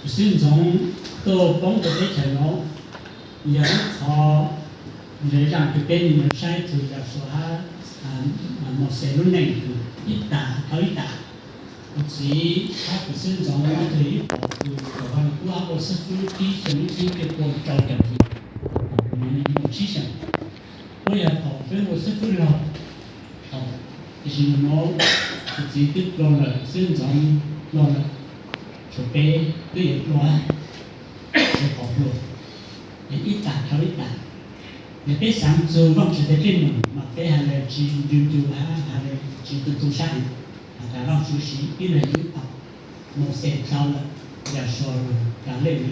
孙从都帮助这些人，也靠人家这边你们山头的说某些路内一打靠一打，所以他不是从那里跑的话，我是不低神经的过招点的，我们有气象，我也跑，所以我是不了，就是我自己的落了，孙从落了。除非对人说就跑路，一打靠一打，你别想做忘记的技能，嘛别还来去还来去读山，还让出息，一人一跑，某些招了，要说了，要累了，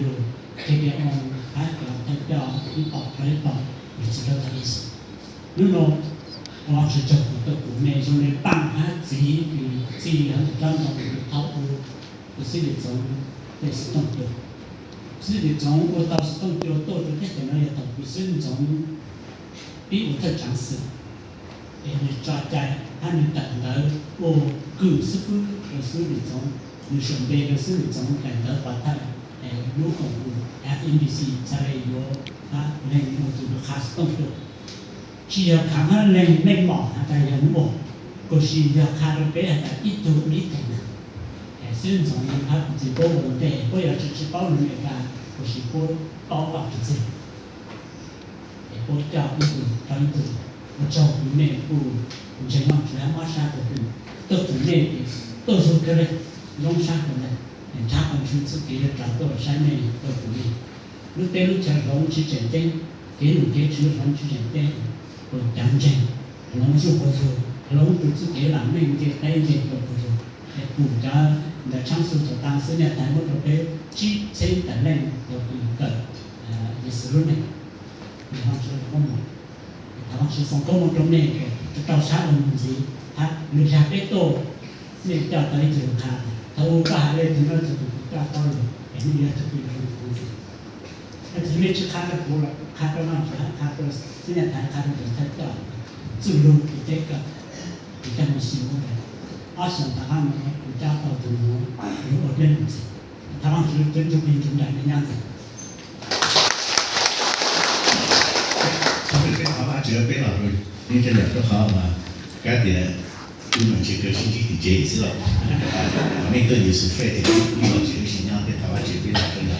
这边还要一跑靠一跑，你知道他意思？如果我是政府的股内，就能帮他自己很专门的跑步。是一种类似动作，是一种我到时动作到处看到也都不是一种比我的常识，你抓在他们等到我故事不是一种，你准备的是一种等到把它如果FNBC 才会有啊，那我这个开始动作，只要看看那毛它在人毛，就是要看到别人一头一头的。孙从他自己保护的，不要只是保护人家，不是保护自己，我教一步到一步，我照顾内部，我这样子来马上的都是内部，都是个人弄啥个人，他们去自己的找到山内都不利，如对路条龙去前进，给路给出龙去前进，我讲真，龙是不错，龙不是给人民的带进都不错。古家的长寿的当时呢，台湾这边几千的人有一个历史论的，比方说我们，台湾是从我们中间就到啥问题，他留下别多，那叫到一种他，他无法来听到这个大道理，人家这个东西，那前面去看到过了，看到那看到现在谈看到才叫自由这个，比较没希望的。阿想他们国家到中国有个边子，他们是真正民主的样子。他们跟台湾这边老师，你这两个好嘛？该点你们这个星期几节是了？那个也是非得遇到这个新疆跟台湾这边老师呢，